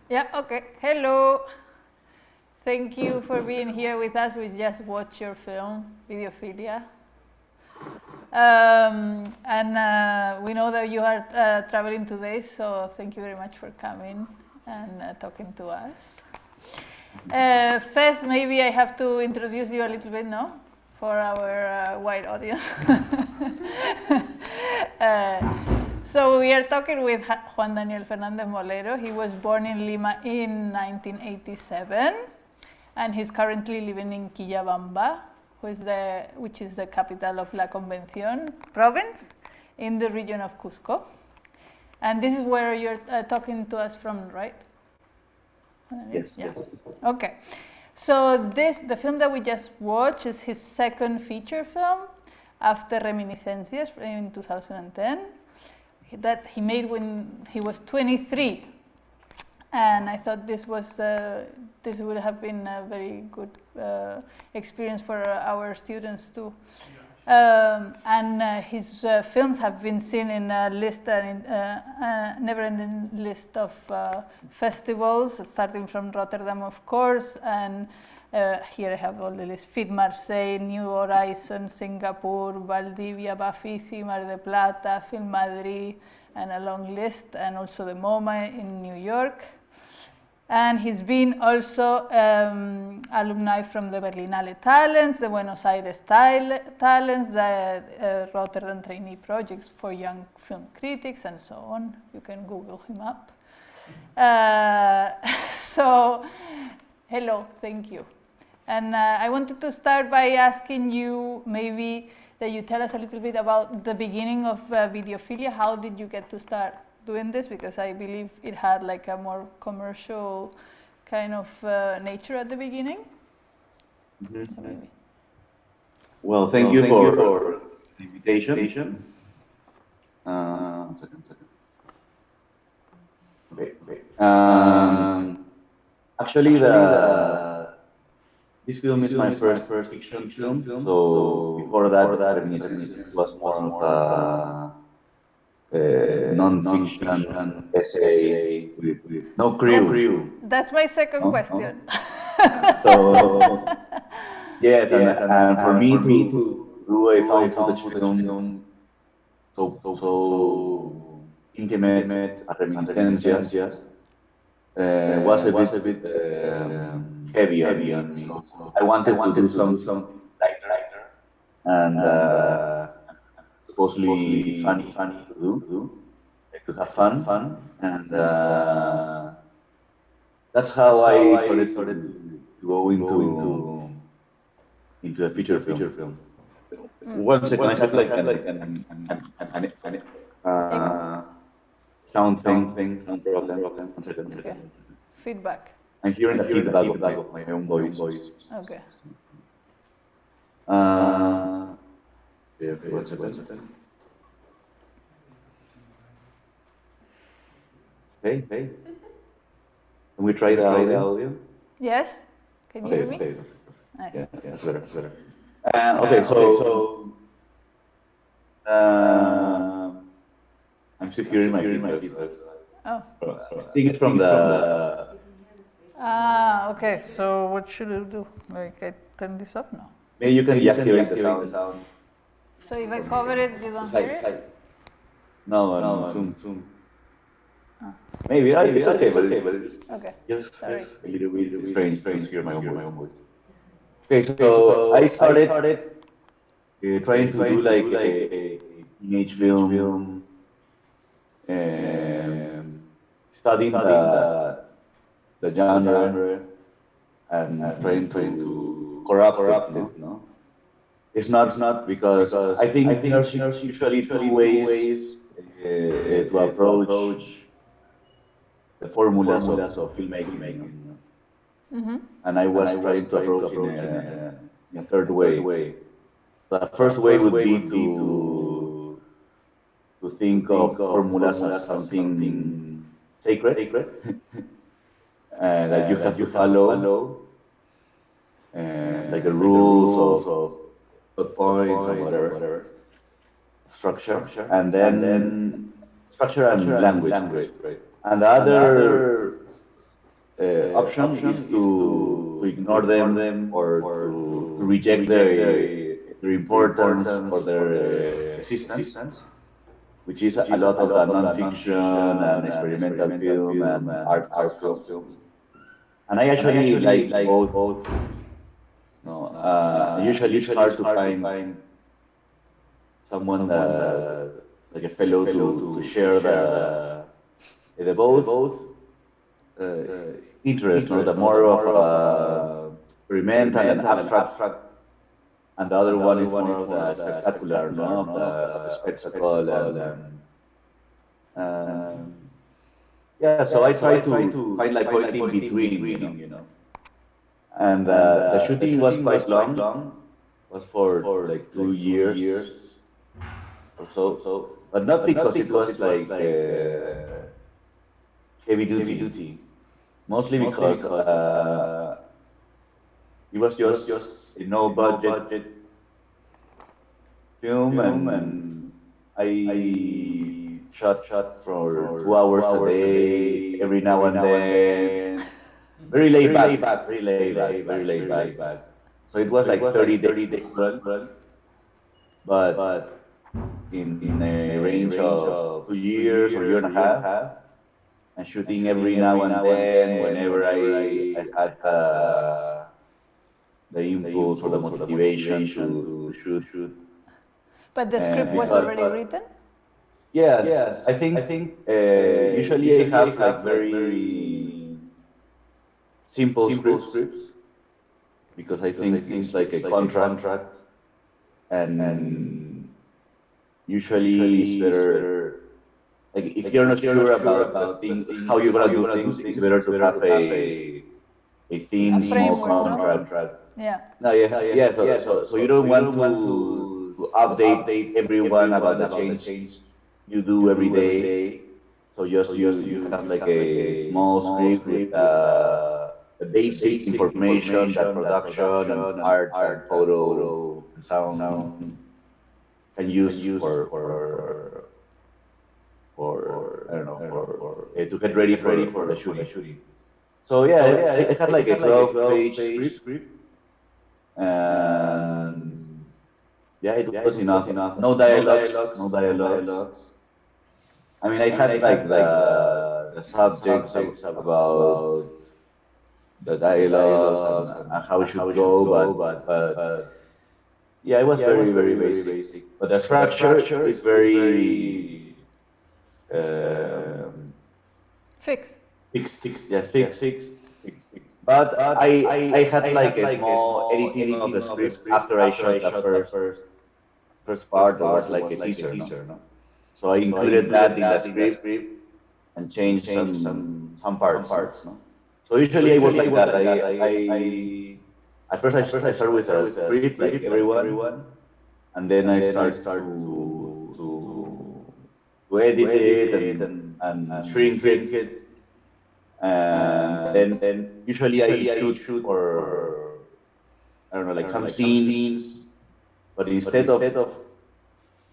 Yeah, okay. Hello. Thank you for being here with us. We just watched your film, Videophilia. We know that you are traveling today, so thank you very much for coming and talking to us. First, maybe I have to introduce you a little bit, no? For our wide audience. So we are talking with Juan Daniel Fernández Molero. He was born in Lima in 1987, and he's currently living in Quillabamba, which is the capital of La Convención province in the region of Cuzco. And this is where you're talking to us from, right? Yes, yes. Okay. So the film that we just watched is his second feature film after Reminiscencias in 2010 that he made when he was 23. And I thought this would have been a very good experience for our students too. His films have been seen in a list, never-ending list of festivals, starting from Rotterdam, of course, and here I have all the list: FIDMarseille, New Horizons, Singapore, Valdivia, Bafisi, Mar del Plata, Film Madrid, and a long list, and also the MoMA in New York. And he's been also alumni from the Berlinale Talents, the Buenos Aires Talents, the Rotterdam Trainee Projects for young film critics, and so on. You can Google him up. So, hello, thank you. And I wanted to start by asking you maybe that you tell us a little bit about the beginning of Videophilia. How did you get to start doing this? Because I believe it had like a more commercial kind of nature at the beginning. Mm-hmm. So well, thank you for the invitation. Second. Okay. Actually, this film is my first fiction film. So before that, it was more of a non-fiction essay with no crew. That's my second question. So yes, and for me to do a found footage film so intimate, reminiscencias, was a bit heavy on me. So I wanted to do something lighter and supposedly funny to do, like to have fun, and that's how I started to go into a feature film. One second, I have like an sound problem. One second. Okay. Feedback. I'm hearing the feedback of my own voice. Okay. One second. Hey. Can we try the audio? Yes. Can you hear me? Okay. Nice. Yeah, that's better. Okay, so I'm still hearing my feedback. Oh. I think it's from the. Okay. So what should I do? Like I turn this off now? Maybe you can deactivate the sound. So if I cover it, you don't hear it? No, zoom. Maybe it's okay, but okay. Just a little bit strange to hear my own voice. Okay, so I started trying to do like a teenage film, studying the genre and trying to corrupt it, no? It's not because I think there's usually two ways to approach the formulas of filmmaking. Mm-hmm. And I was trying to approach in a third way. The first way would be to think of formulas as something sacred, that you have to follow, like the rules of points or whatever, structure, and then structure and language. And the other option is to ignore them or to reject their importance or their existence, which is a lot of the non-fiction and experimental film and art films. And I actually like both. No, usually it's hard to find someone like a fellow to share the both interest, the more of experimental and abstract, and the other one is more of the spectacular, of the spectacle, and yeah. So I try to find like point in between, And the shooting was quite long. Was for like 2 years or so, but not because it was like heavy duty. Mostly because it was just a no budget film, and I shot for 2 hours a day, every now and then. Very laid back. So it was like 30 days run, but in a range of 2 years or year and a half, and shooting every now and then whenever I had the impulse or the motivation to shoot. But the script was already written? Yes. I think usually I have like very simple scripts, because I think it's like a contract, and usually it's better. Like if you're not sure about how you're gonna do things, it's better to have a thin, small contract. Yeah. No, yeah. So you don't want to update everyone about the change you do every day. So you have like a small script with the basic information, that production, and art, photo, and sound can use for I don't know, to get ready for the shooting. So yeah, I had like a 12-page script, and yeah, it was enough. No dialogues. I mean, I had like the subjects about the dialogues and how it should go, but yeah, it was very basic. But the structure is very Fixed. Fixed. But I had like a small editing of the script after I shot the first part. That was like a teaser, no? So I included that in the script and changed some parts, no? So usually I work like that. At first I start with a script like everyone, and then I start to edit it and shrink it. And then usually I shoot for, I don't know, like some scenes, but instead of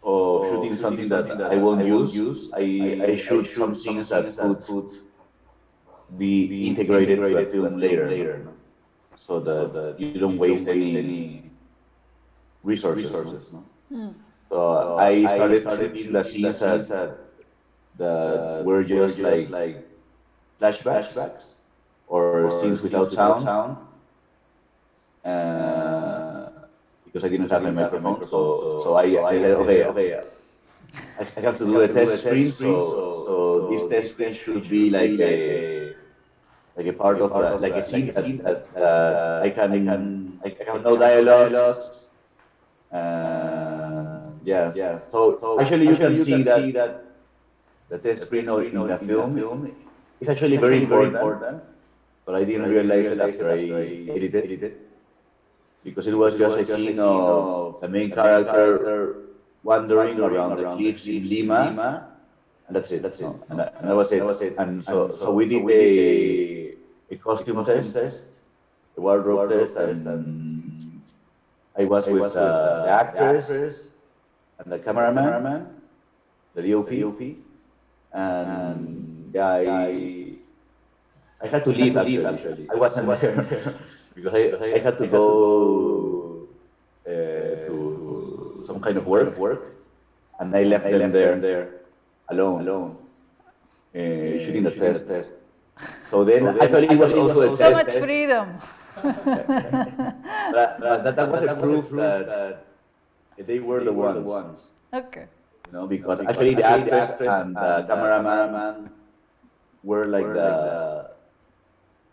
shooting something that I won't use, I shoot some scenes that could be integrated to a film later, no? So that you don't waste any resources, no? So I started shooting the scenes that were just like flashbacks or scenes without sound, because I didn't have a microphone. So I okay, I have to do a test screen. So this test screen should be like a part of like a scene that I have no dialogues. Yeah. So actually you can see that the test screen in the film is actually very important, but I didn't realize it after I edited it, because it was just a scene of the main character wandering around the cliffs in Lima, and that's it. No? And that was it. And so we did a costume test, a wardrobe test, and I was with the actress and the cameraman, the DOP, and yeah, I had to leave actually. I wasn't there because I had to go to some kind of work, and I left them there alone, shooting the test. So then actually it was also a So test. much freedom. That was a proof that they were the ones. Okay. You know, because actually the actress and the cameraman were like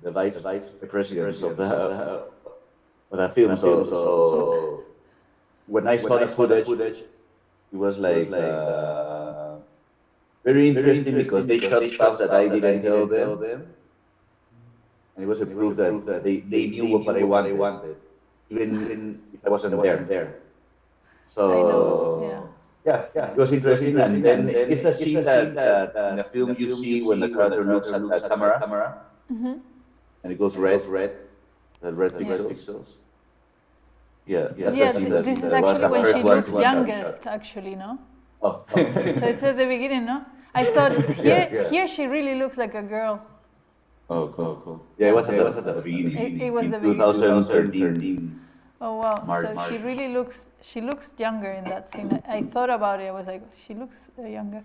the vice presidents of the film. So when I saw the footage, it was like very interesting because they shot stuff that I didn't tell them, and it was a proof that they knew what I wanted, even if I wasn't there. So yeah, it was interesting. And then it's a scene that in the film you see when the character looks at the camera, and it goes red, the red pixels. Yeah, this is actually when she looks youngest, actually, no? Oh. So it's at the beginning, no? I thought here she really looks like a girl. Oh, cool. Yeah, it was at the beginning. It was in the 2013. Oh wow! March. So she really looks younger in that scene. I thought about it. I was like, she looks younger.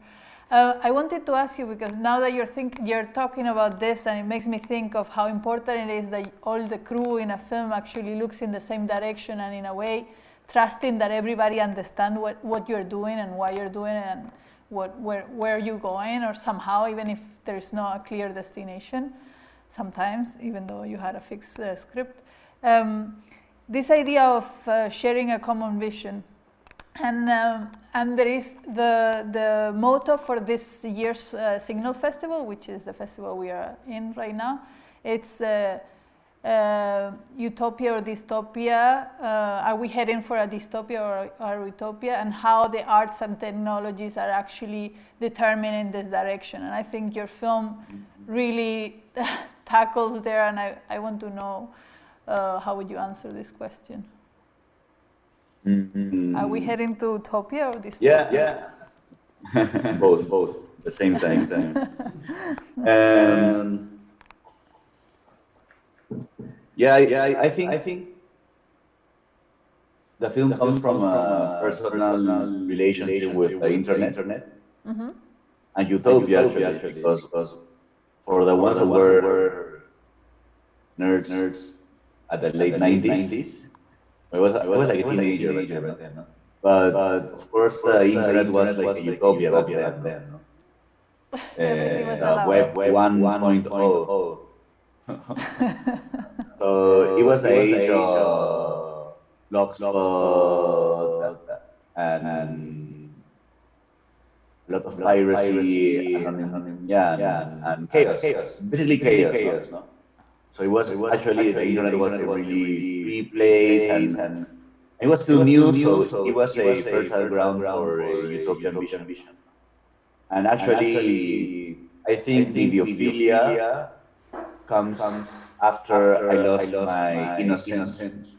I wanted to ask you, because now that you're talking about this, and it makes me think of how important it is that all the crew in a film actually looks in the same direction, and in a way trusting that everybody understands what you're doing and why you're doing it, and where you're going, or somehow, even if there's no a clear destination, sometimes, even though you had a fixed script. This idea of sharing a common vision, and there is the motto for this year's Signal Festival, which is the festival we are in right now. It's utopia or dystopia. Are we heading for a dystopia or a utopia? And how the arts and technologies are actually determining this direction. And I think your film really tackles there, and I want to know how would you answer this question? Are we heading to utopia or dystopia? Yeah. both, the same time. I think the film comes from a personal relationship with the internet, and utopia actually, because for the ones that were nerds at the late 90s, I was like a teenager back then, no? But of course the internet was like a utopia back then, no? Web 1.0. So it was the age of blogspot and a lot of piracy, and chaos. Basically chaos, no? So it was actually the internet was a really free place, and it was still new, so it was a fertile ground for a utopian vision. And actually, I think Videophilia comes after I lost my innocence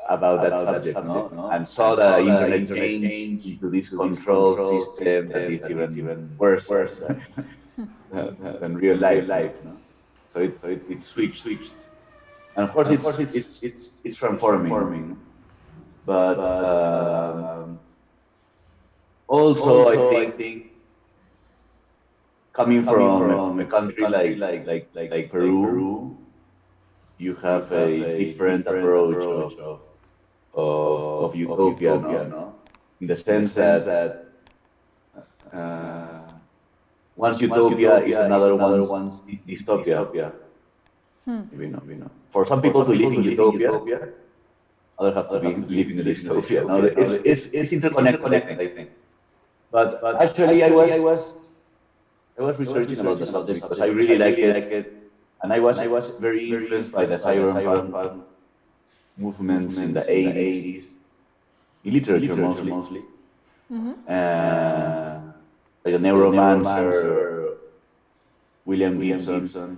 about that subject, no? And saw the internet change into this control system that is even worse than real life, no? So it switched, and of course it's transforming. But also I think coming from a country like Peru, you have a different approach of utopia, no? In the sense that one's utopia is another one's dystopia. You know. For some people to live in utopia, others have to be living in dystopia. No? It's interconnected, I think. But actually, I was researching about the subject because I really like it, and I was very influenced by the cyberpunk movements in the 80s, in literature mostly. Like a Neuromancer, William Gibson.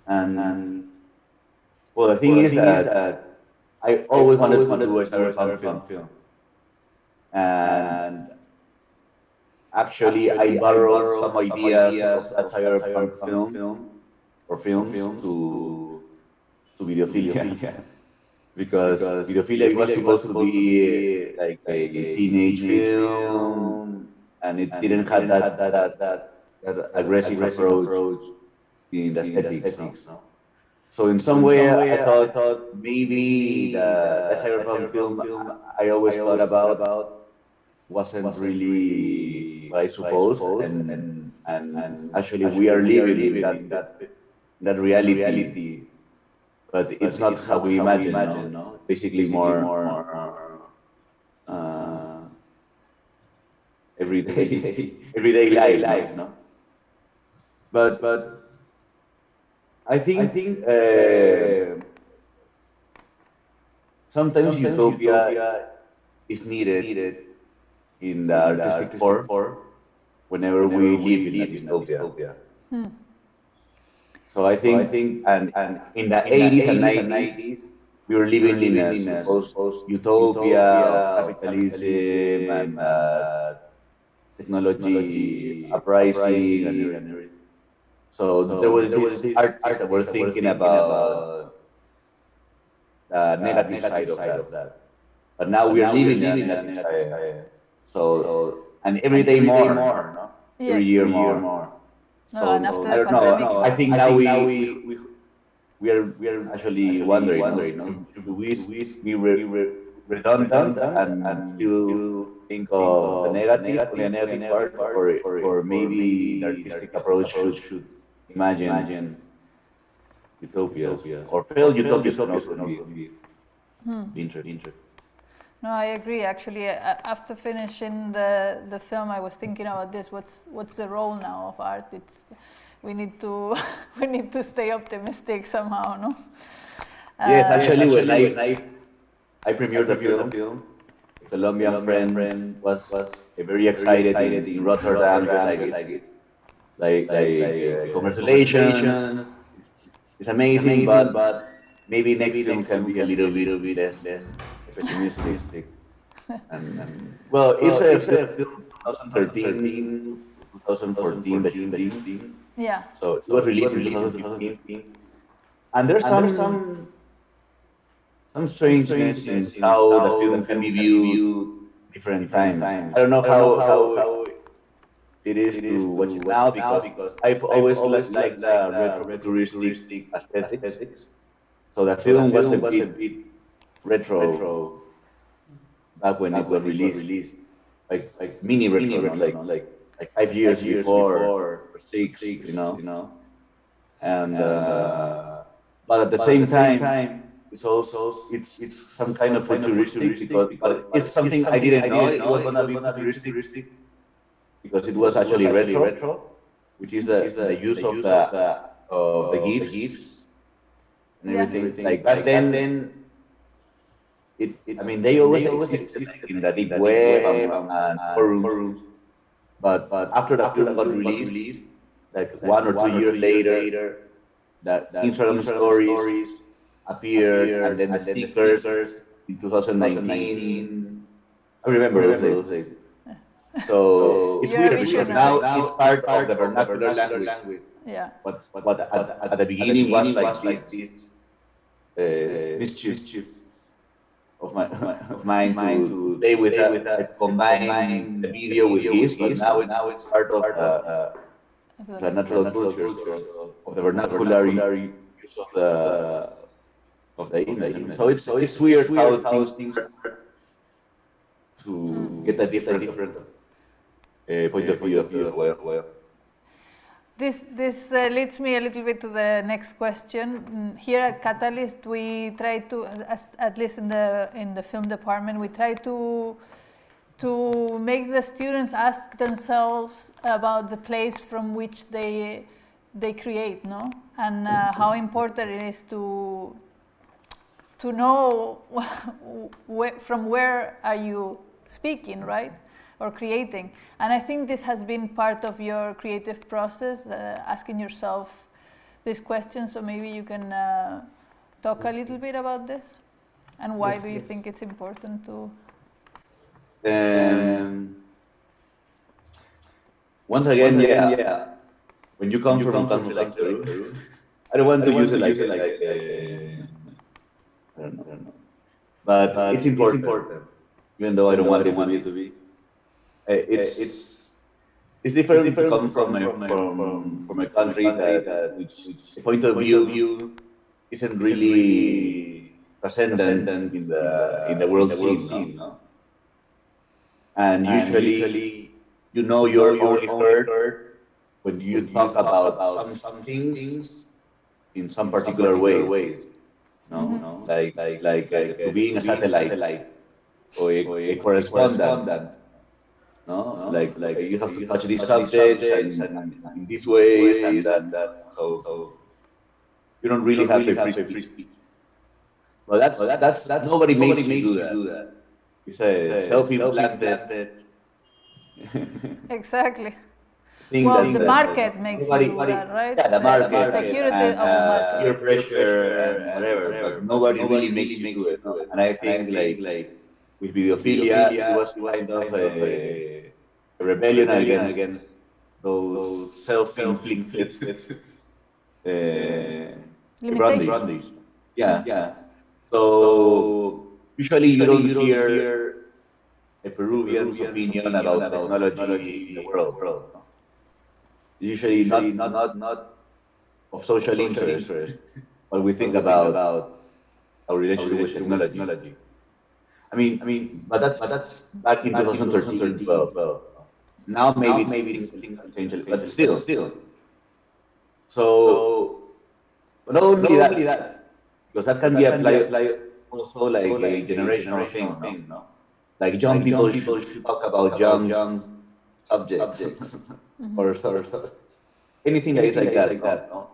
And well, the thing is that I always wanted to do a cyberpunk film. And actually, I borrowed some ideas of that cyberpunk film or films to Videophilia. Because Videophilia was supposed to be like a teenage film, and it didn't have that aggressive approach in the aesthetics. No? So in some way, I thought maybe that cyberpunk film I always thought about wasn't really what I supposed, and actually we are living in that reality. But it's not how we imagine, no? Basically more everyday life, no? But I think sometimes utopia is needed in the artistic form whenever we live in a dystopia. So I think, and in the 80s and 90s, we were living in a post-utopia of capitalism and technology uprising and everything. So there was this artists that were thinking about the negative side of that. But now we are living in the negative side. So, and every day more, no? Every year more. No, and after I don't know. I think now we are actually wondering, no? Do we be redundant and still think of the negative part, or maybe the artistic approach should imagine utopias or failed utopias can also be interesting. No, I agree. Actually, after finishing the film, I was thinking about this. What's the role now of art? We need to stay optimistic somehow, no? Yes, actually, when I premiered the film, a Colombian friend was very excited in Rotterdam. Like congratulations, it's amazing, but maybe next film can be a little bit less pessimistic. And well, it's a film 2013, 2014 that you did. Yeah. So it was released in 2015. And there's some strangeness in how the film can be viewed different times. I don't know how it is to watch it now, because I've always liked the retrofuturistic aesthetics. So the film was a bit retro back when it was released, like mini retro, like 5 years before or 6, you know. And but at the same time, it's some kind of futuristic, because it's something I didn't know it was gonna be futuristic, because it was actually retro, which is the use of the GIFs and everything. Like back then, I mean, they always existed in the deep web and forums, but after the film got released, like 1 or 2 years later, the Instagram stories appeared, and then the stickers in 2019. I remember those days. So it's weird, because now it's part of the vernacular language. Yeah. But at the beginning was like this mischief of mine to play with that, combine the video with this, but now it's part of the natural culture, of the vernacular use of the image. So it's weird how things start to get a different point of view. This leads me a little bit to the next question. Here at Catalyst, we try to, at least in the film department, we try to make the students ask themselves about the place from which they create, no, and how important it is to know from where are you speaking, right? Or creating. And I think this has been part of your creative process, asking yourself this question. So maybe you can talk a little bit about this, and why do you think it's important to? once again, yeah. When you come from a country like Peru, I don't want to use it like I don't know. But it's important, even though I don't want it to be. It's different to come from a country that which the point of view isn't really transcendent in the world scene, no? And usually, you're only heard when you talk about some things in some particular ways, no? Like to being a satellite or a correspondent, no? Like you have to touch these subjects and in these ways and that. So you don't really have the free speech. Well, that's nobody makes you do that. It's a self-implanted Exactly. thing Well, the market makes you do that, right? Yeah, the market, The security and, of the market. peer pressure and whatever, but nobody really makes you do it. No? And I think like with Videophilia, it was kind of a rebellion against those self-inflicted Limitations. Yeah. So usually you don't hear a Peruvian's opinion about technology in the world. No? Usually not of social interest, but we think about our relationship with technology. I mean, but that's back in 2013, 12. Now maybe things have changed, but still. So, but not only that, because that can be applied also like a generational thing, no? Like young people should talk about young subjects or anything that is like that, no?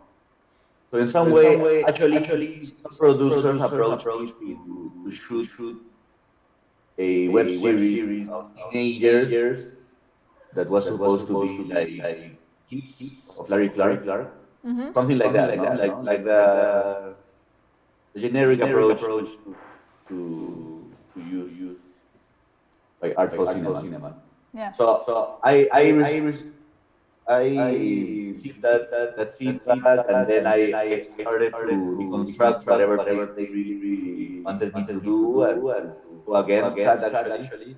So in some way, actually, some producers approached me to shoot a web series of teenagers that was supposed to be like kids of Larry Clark, something like that, like the generic approach to use like art for cinema. Yeah. So I received that feedback, and then I started to deconstruct whatever they really wanted me to do and to against that actually,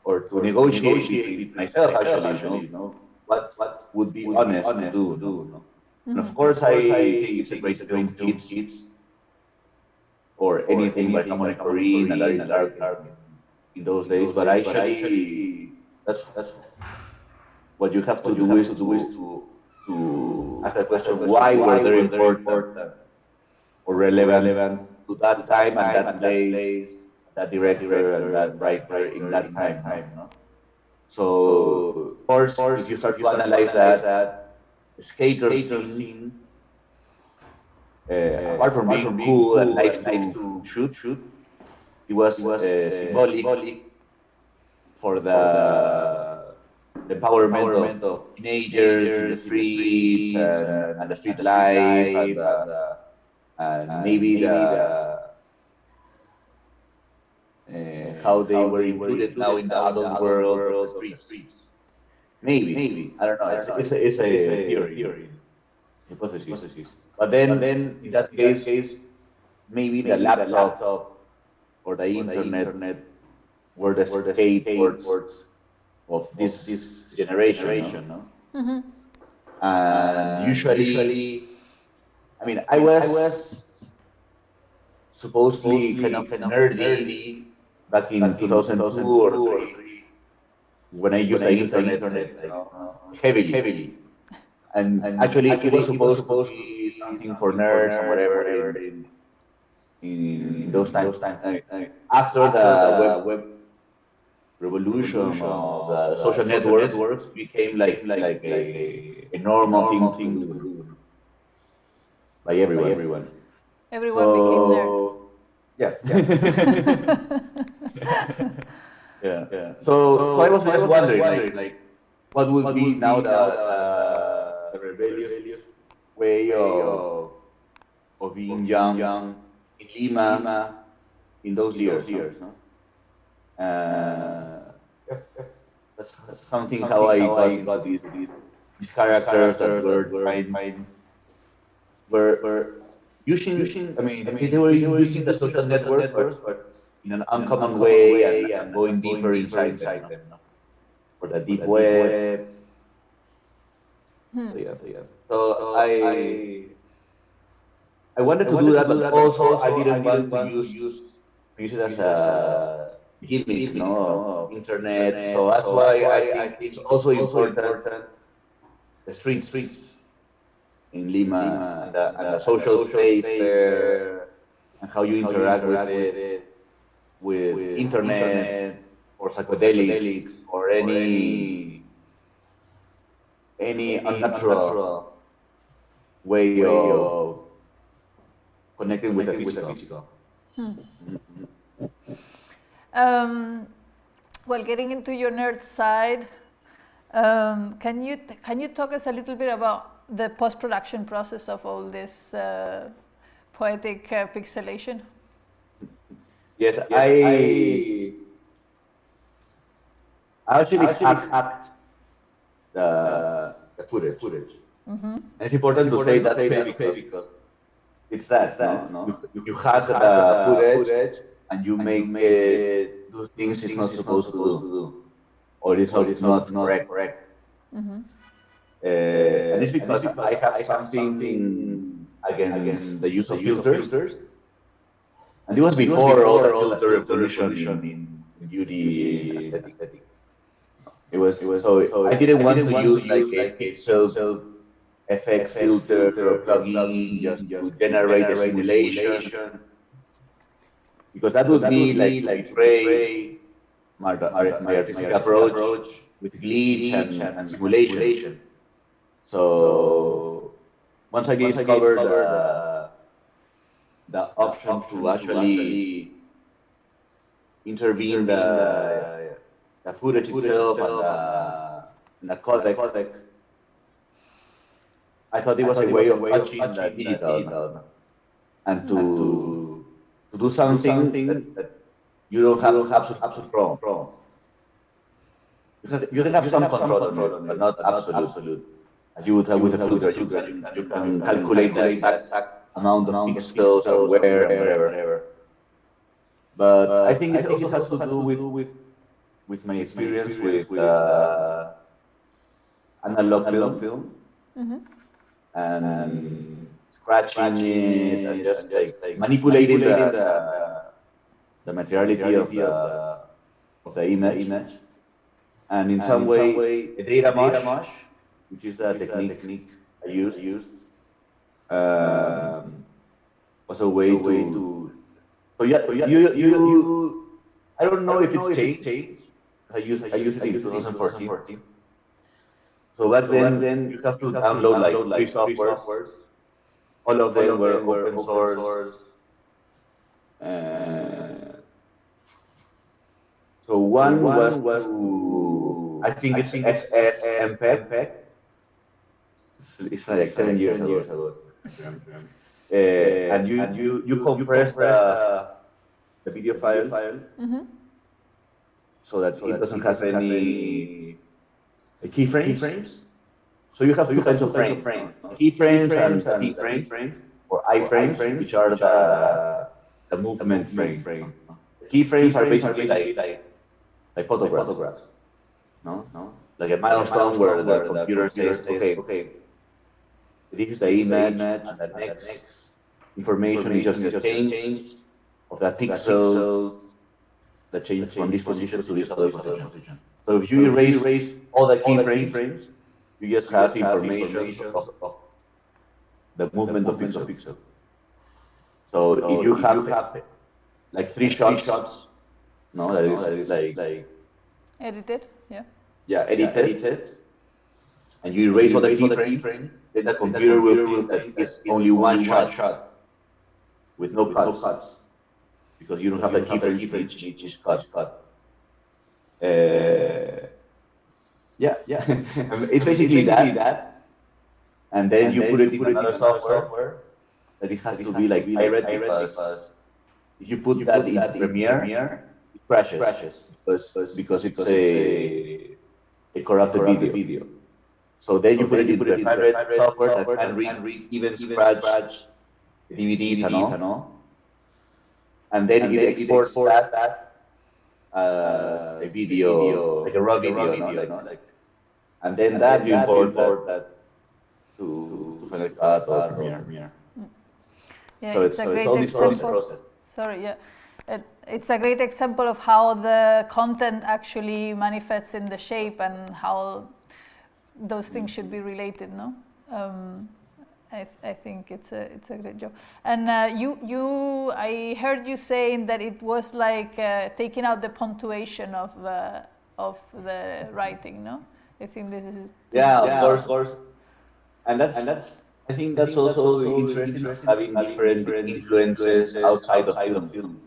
or to negotiate with myself actually, you know, what would be honest to do, no? And of course, I think it's a great film, kids, or anything by someone like Corinne and Larry Clark in those days, but actually, that's what you have to do is to ask the question, why were they important or relevant to that time and that place, that director and that writer in that time, no? So, of course, if you start to analyze that, the skater scene, apart from being cool and nice to shoot, it was symbolic for the empowerment of teenagers in the streets and the street life and maybe how they were included now in the adult world of the streets. Maybe I don't know. It's a theory, hypothesis. But then in that case, maybe the laptop or the internet were the skateboards of this generation, no? And usually, I mean, I was supposedly kind of nerdy back in 2002 or 2003 when I used the internet heavily. And actually, it was supposed to be something for nerds and whatever in those times. After the web revolution of the social networks became like a normal thing to do by everyone. Everyone became nerd. Yeah. So I was just wondering, like, what would be now the rebellious way of being young in Lima in those years, no? that's something how I got these characters that were using. I mean, they were using the social networks, but in an uncommon way and going deeper inside them, for the deep web. So I wanted to do that, but also I didn't want to use it as a gimmick, of internet. So that's why I think it's also important the streets in Lima and the social space there, and how you interact with internet or psychedelics or any unnatural way of connecting with the physical. Well, getting into your nerd side, can you talk us a little bit about the post-production process of all this poetic pixelation? Yes, I actually hacked the footage. And it's important to say that because it's that, no? You hack the footage and you make it do things it's not supposed to do, or it's not correct. And it's because I have something against the use of filters. And it was before all the filter revolution in beauty aesthetic. It was so I didn't want to use like a self FX filter or plugin just to generate a simulation, because that would be like betray my artistic approach with glitch and simulation. So once I discovered the option to actually intervene the footage itself and the codec, I thought it was a way of touching the digital and to do something that you don't have absolute control. You can have some control on it, but not absolute. As you would have with a filter, you can calculate the exact amount of pixels and where and wherever. But I think it also has to do with my experience with analog film. And scratching it and just like manipulating the materiality of the image, and in some way the data mesh, which is the technique I used, was a way to. So you I don't know if it's changed. I used it in 2014. So back then you have to download like 3 softwares. All of them were open source. So one was I think it's FFmpeg. It's like 7 years ago. And you compress the video file so that it doesn't have any keyframes. So you have two kinds of frames, keyframes and P-frames, or I-frames, which are the movement frame. Keyframes are basically like photographs, no? Like a milestone where the computer says, okay, this is the image, and the next information is just a change of the pixel that changes from this position to this other position. So if you erase all the keyframes, you just have information of the movement of pixel. So if you have like 3 shots, no, that is like edited, yeah. Yeah, edited, and you erase all the keyframes, then the computer will think that it's only one shot with no cuts, because you don't have the keyframes for each cut. Yeah. It's basically that, and then you put it in another software that it has to be like pirate, because if you put that in Premiere, it crashes because it's a corrupted video. So then you put it into a private software that can read even scratch DVDs and all. And then it exports that as a video, like a raw video, like, and then that you import that to Final Cut or Premiere. Yeah, So it's a great all this example. process. Sorry, yeah. It's a great example of how the content actually manifests in the shape and how those things should be related, no? I think it's a great job. And I heard you saying that it was like taking out the punctuation of the writing, no? I think this is of course. And that's I think that's also interesting of having different influences outside of film.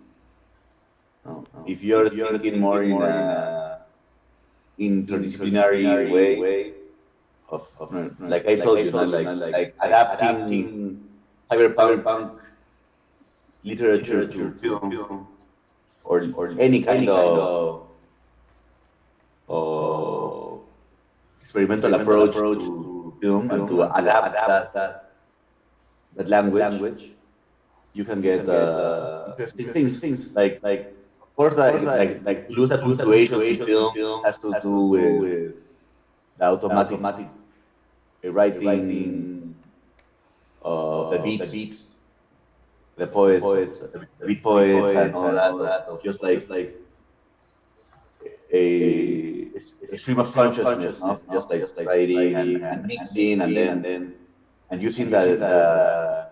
If you're thinking more in a interdisciplinary way of like I told you, like adapting cyberpunk literature to film or any kind of experimental approach to film and to adapt that language, you can get interesting things like of course like lose that punctuation in film has to do with the automatic writing of the beats, the poets, the beat poets and all that of just like a stream of consciousness, just like writing and mixing and using the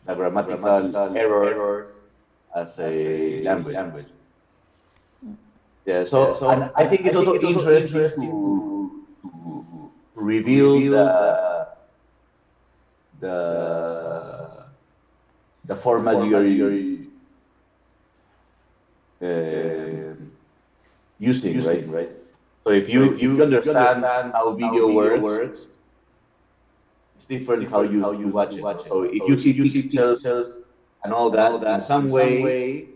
grammatical error as a language. Yeah, so I think it's also interesting to reveal the format you're using, right? So if you understand how video works, it's different how you watch it. So if you see cells and all that, in some way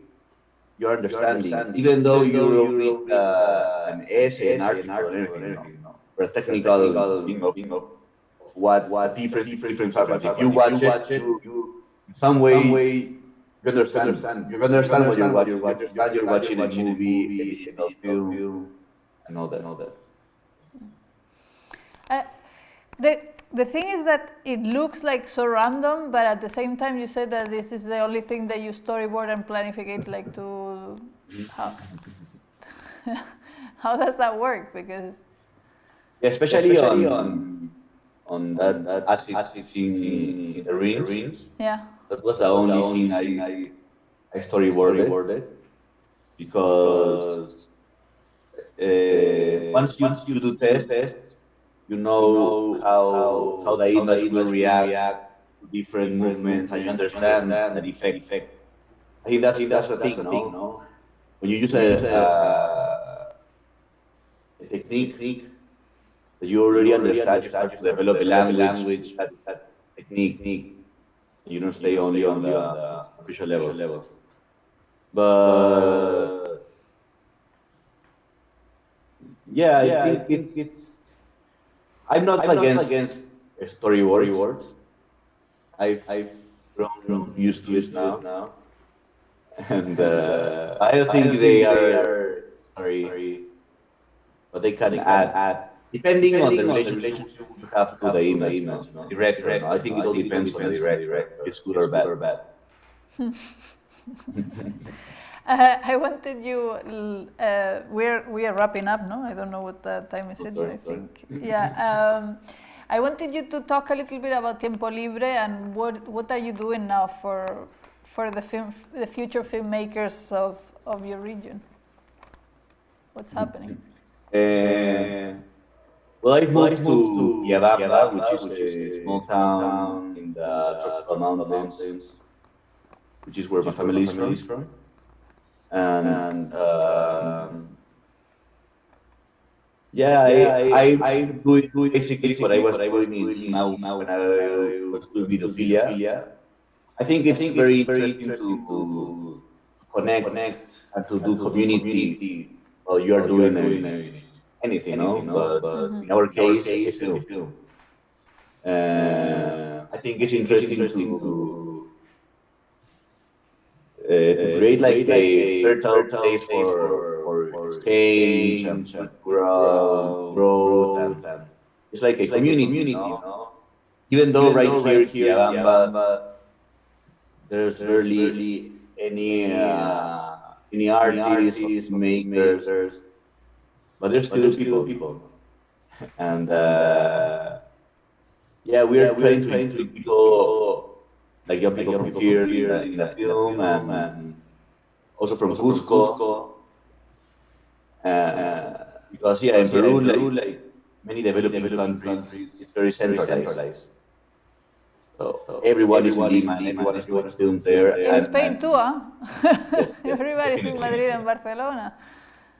you're understanding, even though you read an essay, an article, or anything, or a technical thing of what different formats. If you watch it, you in some way you understand. You understand what you're watching. You understand you're watching a movie, editing of film, and all that. The thing is that it looks like so random, but at the same time you said that this is the only thing that you storyboard and planificate, like to how does that work? Because especially on that acid scene in the rings. Yeah, that was the only scene I storyboarded because once you do tests, you know how the image will react to different movements, and you understand the effect. I think that's the thing, no? When you use a technique that you already understand, you start to develop a language, that technique. You don't stay only on the official level. But yeah, I think it's. I'm not against storyboards. I've grown used to it now, and I don't think they are sorry, but they can add depending on the relationship you have to the image. Director, I think it all depends on the director. It's good or bad. I wanted you. We are wrapping up, no? I don't know what the time is. I think. Yeah. I wanted you to talk a little bit about Tiempo Libre and what are you doing now for the future filmmakers of your region. What's happening? Well, I moved to Quillabamba, which is a small town in the tropical mountains, which is where my family is from. And I do basically what I was doing now when I was doing Videophilia. I think it's very interesting to connect and to do community while you are doing anything, but in our case, a film. I think it's interesting to create like a fertile place for exchange and cultural growth, and it's like a community, Even though right here in Quillabamba, there's barely any artists, makers, but there's still people. And yeah, we are trying to include people, like young people from here in the film, and also from Cuzco. Because yeah, in Peru, like many developing countries, it's very centralized. So everyone is in Lima, and everyone is doing films there. In Spain too, huh? Yes, Everybody's in Madrid and Barcelona.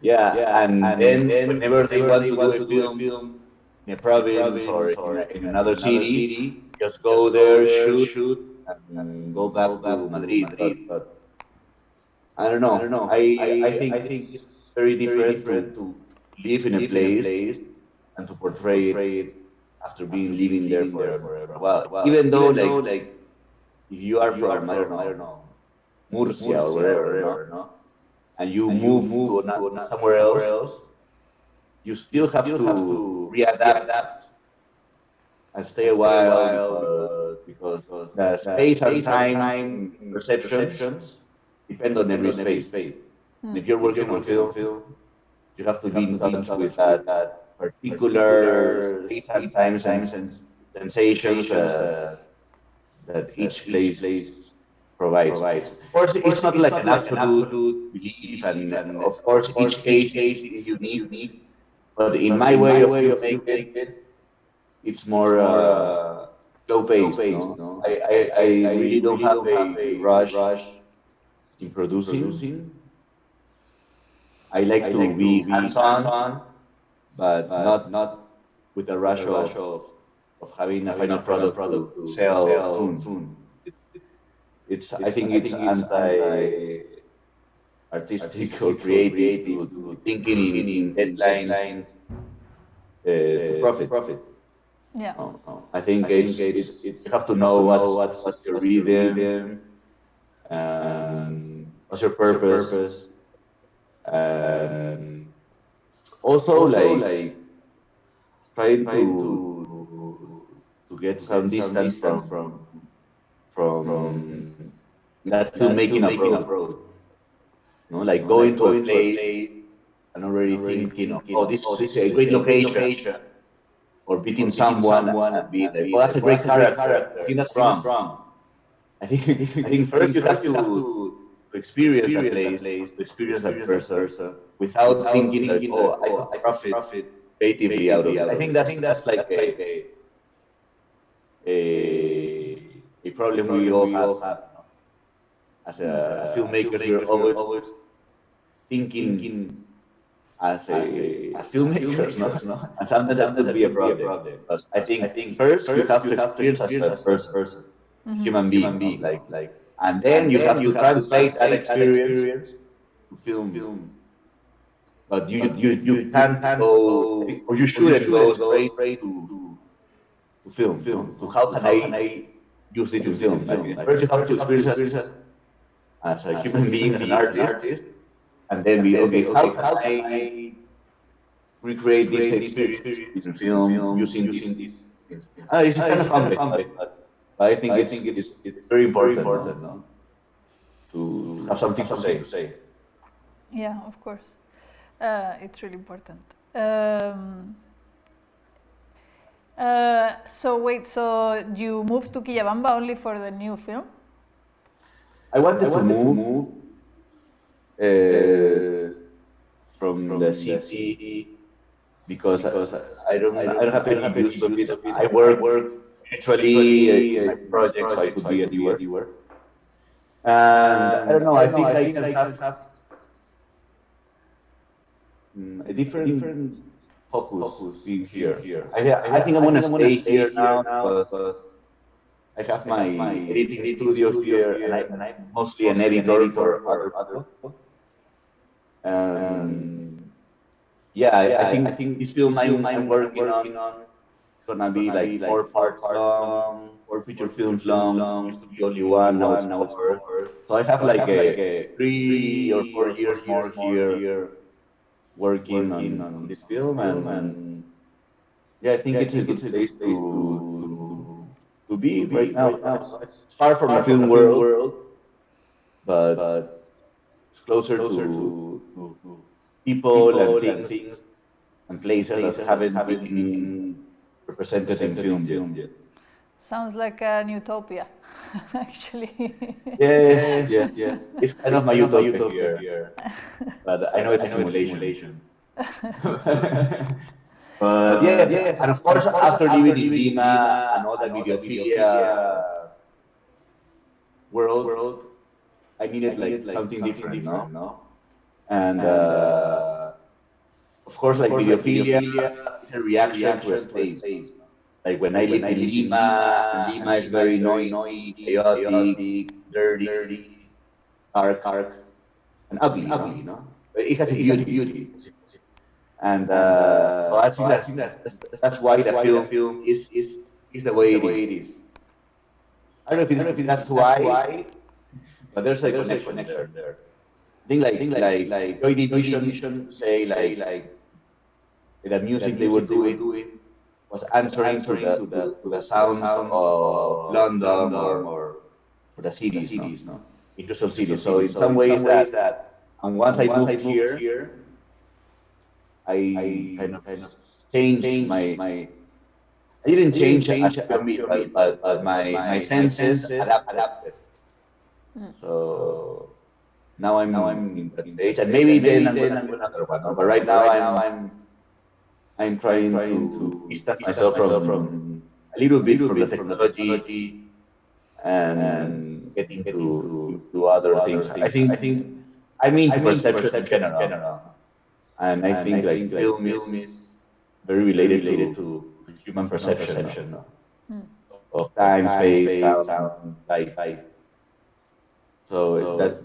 Yeah, and then whenever they want to do a film in a province or in another city, just go there, shoot, and go back to Madrid. But I don't know. I think it's very different to live in a place and to portray it after living there for a while. Even though, like, if you are from, I don't know, Murcia or wherever, and you move to somewhere else, you still have to readapt and stay a while because the space and time perceptions depend on every space. If you're working on film, you have to be in touch with that particular space and time sensations that each place provides. Of course, it's not like an absolute belief, and of course, each case is unique. But in my way of making it, it's more slow paced. I really don't have a rush in producing. I like to be hands-on, but not with a rush of having a final product to sell soon. I think it's anti-artistic or creative to thinking in deadlines to profit. Yeah. I think it's you have to know what's your rhythm, what's your purpose, and also like trying to get some distance from that filmmaking approach. Like going to a place and already thinking, oh, this is a great location, or meeting someone and being like, oh, that's a great character. I think that's wrong. I think first you have to experience that place, to experience that person, without thinking, like, oh, I profit creatively out of it. I think that's like a problem we all have. As a filmmaker, you're always thinking as a filmmaker, no? And sometimes that could be a problem. But I think first you have to experience as a first person, human being, like, and then you have to translate that experience to film. But you can't go, or you shouldn't go straight to film. To how can I use this in film? First you have to experience as a human being, as an artist, and then how can I recreate this experience in film using this? It's kind of complex, but I think it's very important, no? To have something to say. Yeah, of course. It's really important. So you moved to Quillabamba only for the new film? I wanted to move from the city because I don't have any use of it. I work actually in my project, so I could be anywhere. And I don't know. I think I can have a different focus being here. I think I'm gonna stay here now because I have my editing studio here, and I'm mostly an editor for other people. yeah, I think this film I'm working on is gonna be like 4 parts long, 4 feature films long. Used to be only one, now it's 4. So I have like a 3 or 4 years more here working on this film, and yeah, I think it's a good place to be right now. It's far from the film world, but it's closer to people and things and places that haven't been represented in film yet. Sounds like an utopia, actually. Yes. It's kind of my utopia here, but I know it's a simulation. But yeah, and of course, after living in Lima and all the videophilia world, I needed like something different, no? And of course, like videophilia is a reaction to a space. Like when I lived in Lima, and Lima is very noisy, chaotic, dirty, dark, and ugly, no? But it has a beauty. And so I think that's why the film is the way it is. I don't know if that's why, but there's a connection there. I think like Joy Division say like the music they were doing was answering to the sounds of London or the cities, no? Industrial cities. So in some ways that, and once I moved here, I kind of changed my I didn't change as a pyramid, but my senses adapted. So now I'm in that stage, and maybe then I'm gonna do another one. No? But right now I'm trying to distance myself from a little bit from the technology and get into other things. I think I'm into perception in general. And I think like film is very related to human perception of time, space, sound, light. So that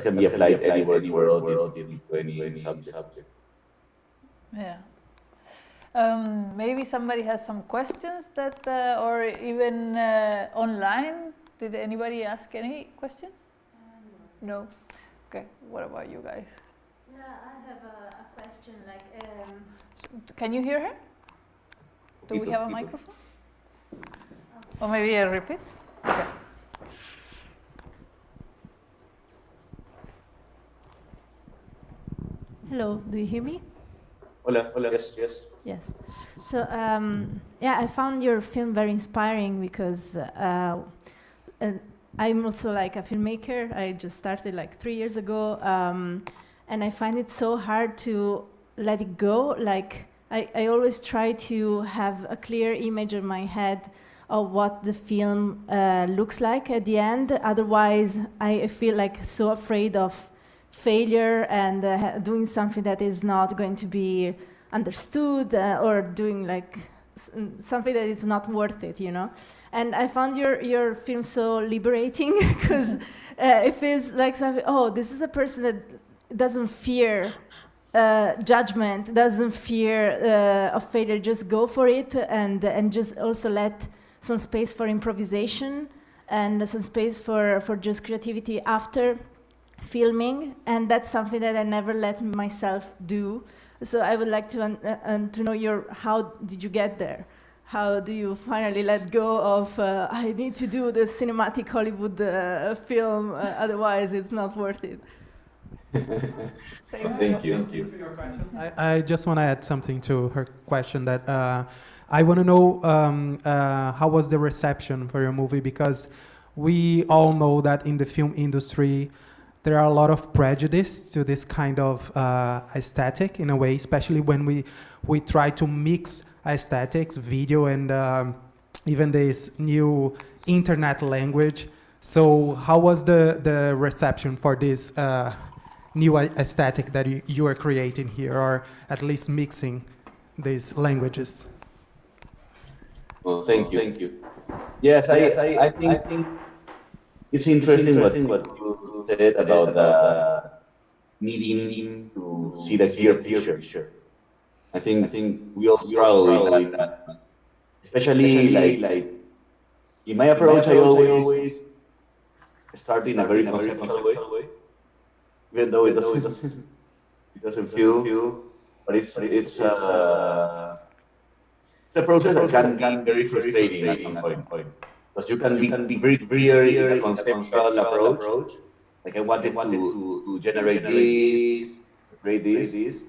can be applied anywhere in the world, to any subject. Yeah. Maybe somebody has some questions that, or even online. Did anybody ask any questions? No. Okay. What about you guys? Yeah, I have a question. Can you hear her? Do we have a microphone? Or maybe a repeat? Okay. Hello, do you hear me? Hola, yes. Yes. So, yeah, I found your film very inspiring because I'm also like a filmmaker. I just started like 3 years ago. And I find it so hard to let it go. Like, I always try to have a clear image in my head of what the film looks like at the end. Otherwise, I feel like so afraid of failure and doing something that is not going to be understood or doing like something that is not worth it, you know? And I found your film so liberating because it feels like something, oh, this is a person that doesn't fear judgment, doesn't fear of failure, just go for it and just also let some space for improvisation and some space for just creativity after filming, and that's something that I never let myself do. So I would like to know how did you get there? How do you finally let go of I need to do the cinematic Hollywood film, otherwise it's not worth it? Thank you. I just want to add something to her question that I want to know how was the reception for your movie, because we all know that in the film industry there are a lot of prejudice to this kind of aesthetic in a way, especially when we try to mix aesthetics, video, and even this new internet language. So how was the reception for this new aesthetic that you are creating here, or at least mixing these languages? Well, thank you. Yes, I think it's interesting what you said about needing to see the clear picture. I think we all struggle with that. Especially like in my approach, I always start in a very conceptual way, even though it doesn't feel, but it's a process that can be very frustrating at some point, because you can be very clear in a conceptual approach. Like I wanted to generate this, create this.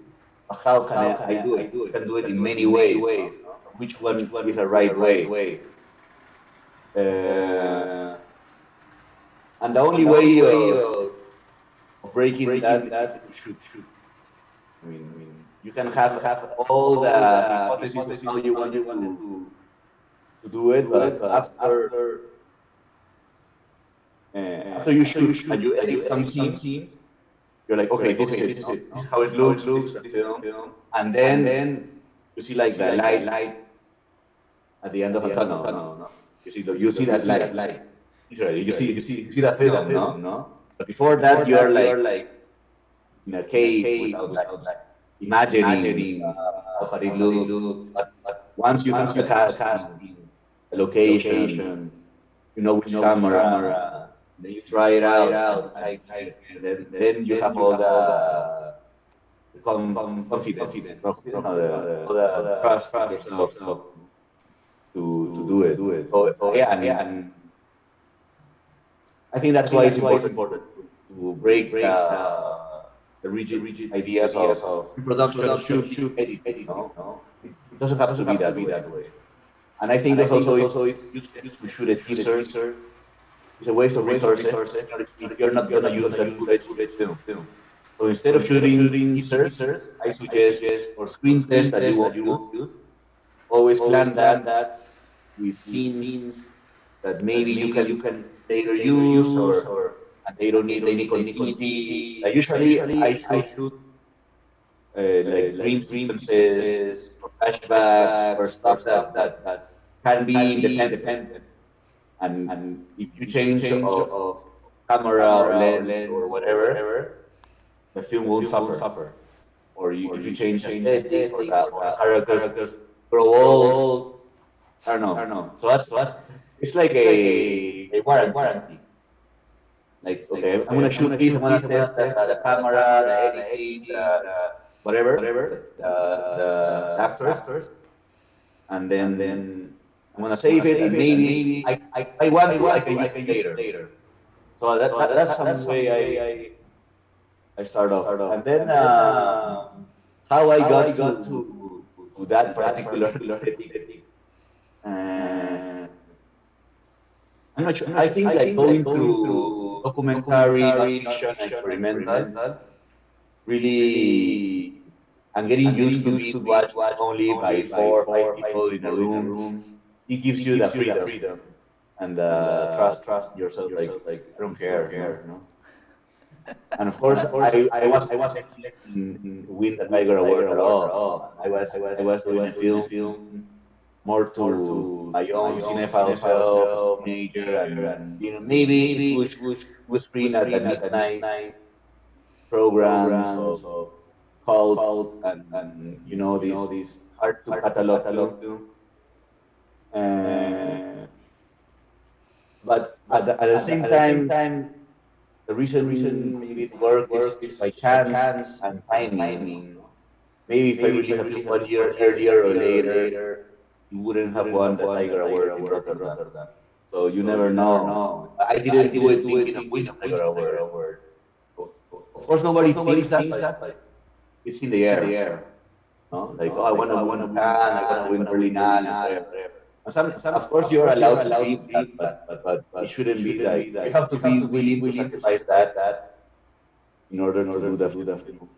But how can I do it? You can do it in many ways. No? Which one is the right way? And the only way of breaking that should. I mean, you can have all the hypotheses of how you want to do it, but after you shoot and you edit some scenes, you're like, okay, this is how it looks, this is the film, and then you see like the light at the end of a tunnel. No? You see that light. You see the film, no? But before that, you're like in a cave without light, imagining how it looks. But once you have the location, you know which camera, then you try it out, then you have all the confidence, the trust yourself to do it. So yeah, and I think that's why it's important to break the rigid ideas of production, shoot, edit. No? It doesn't have to be that way. And I think that also it's used to shoot a teaser. It's a waste of resources. You're not going to use a footage film. So instead of shooting teasers, I suggest for screen tests that you won't use, always plan that with scenes that maybe you can later use, or and they don't need any continuity. Usually I shoot like dream sequences, or flashbacks, or stuff that can be independent. And if you change of camera or lens or whatever, the film won't suffer. Or if you change aesthetics, or the characters grow old, I don't know. So that's it's like a warranty. Like, okay, I'm gonna shoot this, I'm gonna test the camera, the editing, whatever, the actors, and then I'm gonna save it, and maybe I want to, I can use it later. So that's some way I start off, and then how I got to that particular ethic. I'm not sure. I think like going through documentary, fiction, experimental, really, I'm getting used to be watched only by 4 or 5 people in a room. It gives you the freedom and trust yourself. Like I don't care, you know. And of course, I was expecting to win the Tiger Award at all. I was doing a film more to my own cinephile self, teenager, and you know, maybe would screen at the midnight programs of cult and you know these hard to catalog film. But at the same time, the reason maybe it works is by chance and timing. Maybe if I release a film 1 year earlier or later, you wouldn't have won the Tiger Award in Rotterdam. So you never know. I didn't do it thinking of winning the Tiger Award. Of course, nobody thinks that, but it's in the air. No? Like, I want to win Cannes, I want to win Berlinale, whatever. Of course, you're allowed to think that, but it shouldn't be like, you have to be willing to sacrifice that in order to do the film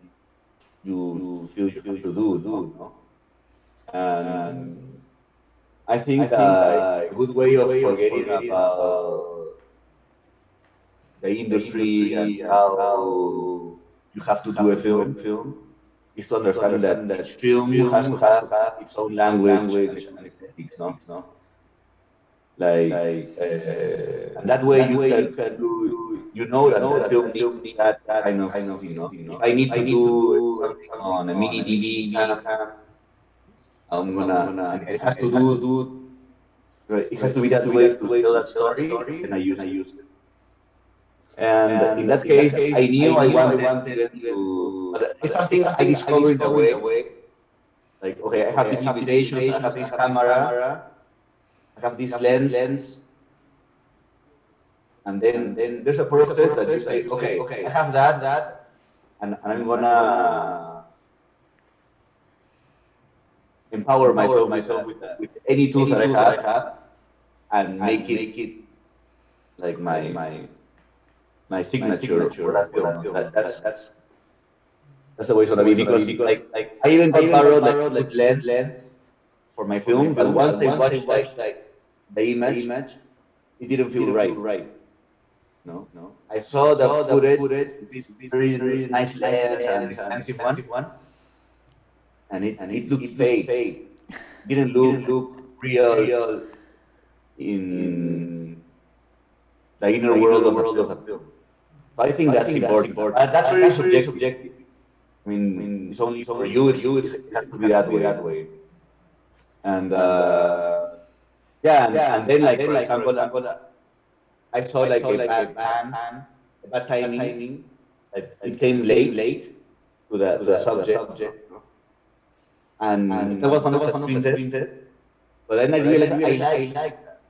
you feel you have to do, no? And I think a good way of forgetting about the industry and how you have to do a film is to understand that film has to have its own language and aesthetics, no? And that way you can do, you know that the film needs that kind of, you know, if I need to do something on a mini DV cam, I'm gonna, and it has to do, it has to be that way to tell that story, and I use it. And in that case, I knew I wanted to, but it's something I discovered in a way, like, okay, I have these limitations, I have this camera, I have this lens, and then there's a process that you say, okay, I have that, and I'm gonna empower myself with any tools that I have, and make it like my signature for that film. That's the way it's gonna be, because like I even got borrowed like lens for my film, but once I watched like the image, it didn't feel right. No. I saw the footage, this very nice lens and expensive one, and it looked fake. It didn't look real in the inner world of a film. So I think that's important. That's very subjective. I mean, it's only for you. It has to be that way. And and then like for example, I saw like a bad timing. It came late to the subject, and that was one of the screen tests. But then I realized I like that,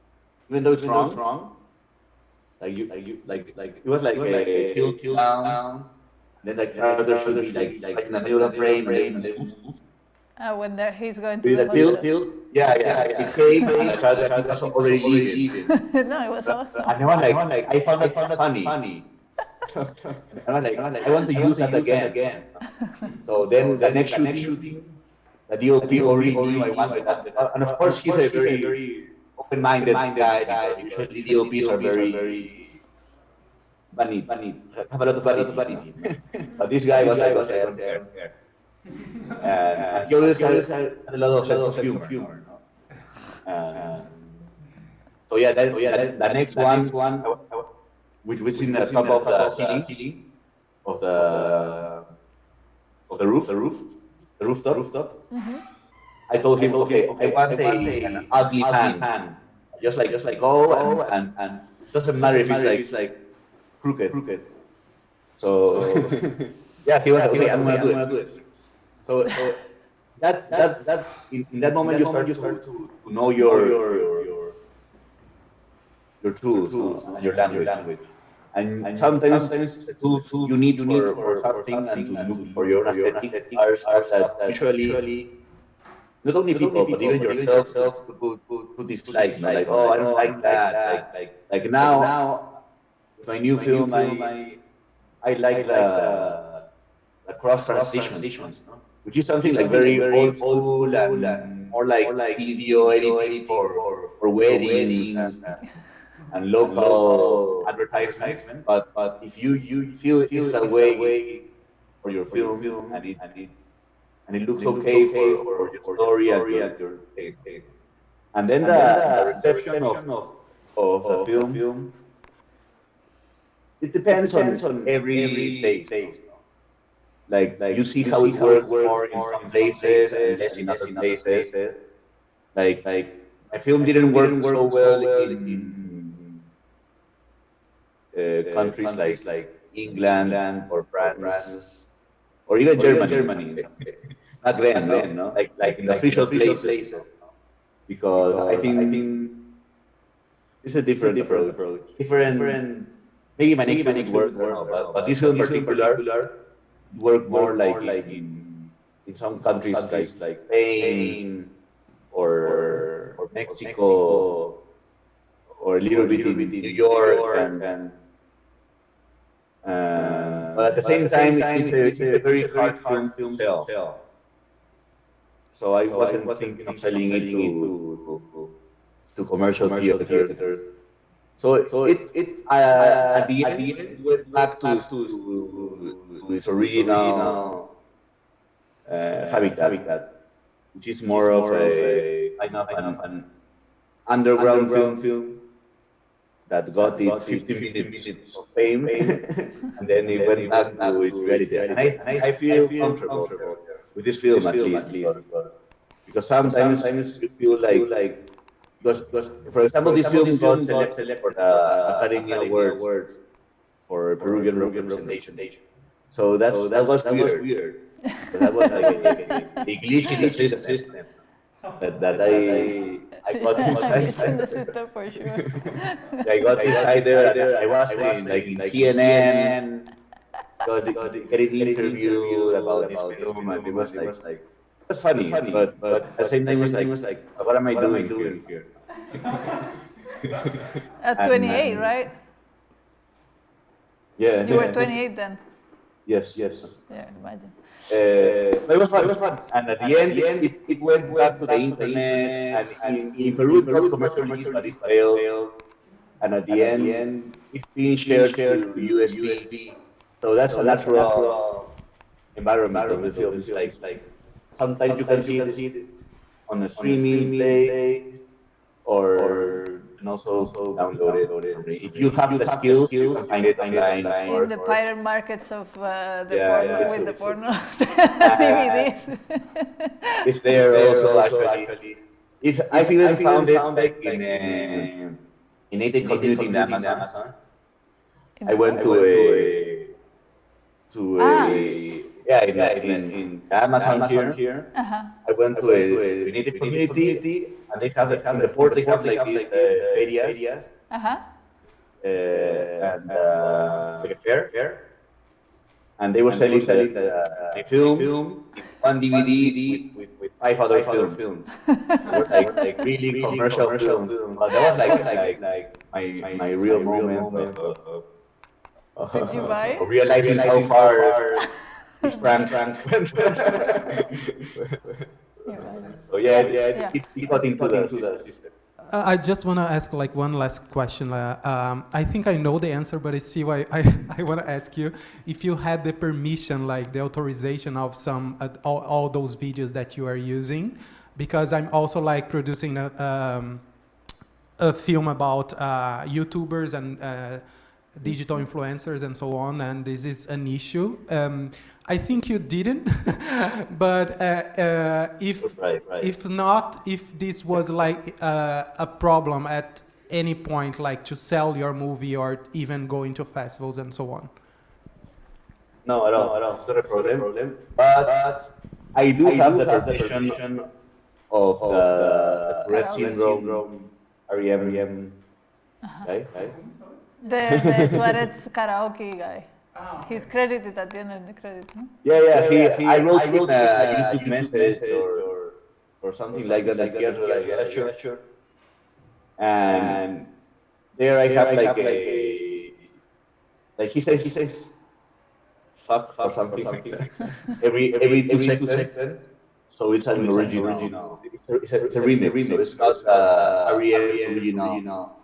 even though it's wrong. Like it was like a tilt down, then the character should be like in the middle of the frame, and then When he's going to the the tilt, hospital. yeah. It came, and the character was already leaving. No, it was awesome. And I was like, I found that funny. I was like, I want to use that again. So then the next shooting, the DOP already knew I wanted that. And of course, he's a very open-minded guy. Usually DOPs are very funny, have a lot of vanity. But this guy was like, I don't care. And he always had a lot of sense of humor. So yeah, the next one, which was in the top of the ceiling of the rooftop. I told him, okay, I want an ugly pan. Just like go and it doesn't matter if it's like crooked. So yeah, he was like, okay, I'm gonna do it. So that in that moment you start to know your tools and your language. And sometimes the tools you need for something and to look for your aesthetic are stuff that usually not only people but even yourself put dislikes, like, oh, I don't like that. Like now with my new film, I like the cross transitions, which is something like very old school and more like video editing for weddings and local advertisement. But if you feel it's a way for your film and it looks okay for your story and your and then the reception of the film, it depends on every place. Like you see how it works more in some places and less in other places. Like my film didn't work so well in countries like England or France or even Germany. Back then, no? Like in the official places, because I think it's a different approach. Different. Maybe my next film work, but this film in particular work more like in some countries like Spain or Mexico or a little bit in New York and but at the same time it's a very hard film to sell. So I wasn't thinking of selling it to commercial theaters. So it at the end went back to its original habitat, which is more of a kind of underground film that got its 50 minutes of fame, and then it went back to its reality. And I feel comfortable with this film at least, because sometimes you feel like, because for example, this film got selected for the Academy Awards for Peruvian representation. So that was weird. So that was like a glitch in the system that I got inside. In the system for sure. I got inside there. I was in CNN, getting interviewed about this film, and it was like it was funny, but at the same time it was like, what am I doing here? At 28, right? Yeah. You were 28 then. Yes. Yeah, imagine. But it was fun. And at the end, it went back to the internet. And in Peru, it got commercial release, but it failed. And at the end, it's being shared to USB. So that's a natural environment of the film. It's like sometimes you can see it on a streaming place, or you can also download it. If you have the skills, you can find it online. In the pirate markets of the Yeah, porno, with the it's- porno DVDs. It's there also actually. I feel I found it like in a community in Amazon. I went to in Amazon here. I went to a native community, and they have in the port they have like these ferias and like a fair. And they were selling a film in one DVD with 5 other films. They were like really commercial films. But that was like my real moment of Did you buy it? realizing how far this prank went. So yeah, it got into the system. I just want to ask like one last question. I think I know the answer, but I see why I want to ask you if you had the permission, like the authorization of some all those videos that you are using, because I'm also like producing a film about YouTubers and digital influencers and so on, and this is an issue. I think you didn't, but if not, if this was like a problem at any point, like to sell your movie or even go into festivals and so on. No, at all. It's not a problem. But I do have the permission of the Tourette syndrome, REM, right? The Tourette's karaoke guy. He's credited at the end of the credits, no? Yeah. I wrote him a YouTube message or something like that. Like, yeah, sure. And there I have like he says fuck or something like that. every 2 seconds. So it's an original. It's a remix. So it's not REM original.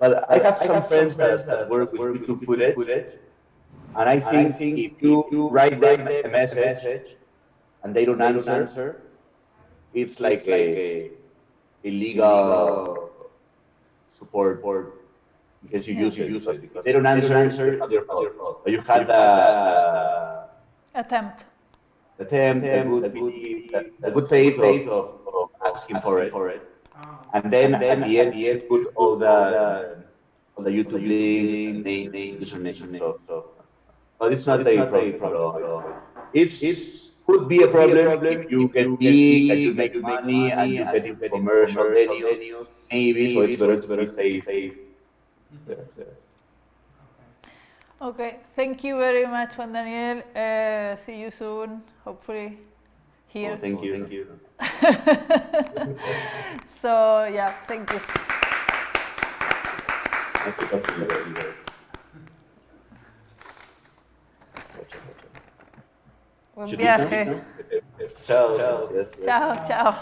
But I have some friends that work with YouTube footage. And I think if you write them a message and they don't answer, it's like a illegal support because you use it. Because they don't answer, it's not your fault. But you had the Attempt. a good faith of asking for it. And then at the end, you put all the YouTube link, name, username, stuff. But it's not a problem. It could be a problem if you get big and you make money and you get into commercial venues, maybe. So it's better to be safe. Okay, thank you very much, Juan Daniel. See you soon, hopefully here. Oh, thank you. So yeah, thank you. Nice to talk to you. Buen viaje. Ciao. Chao.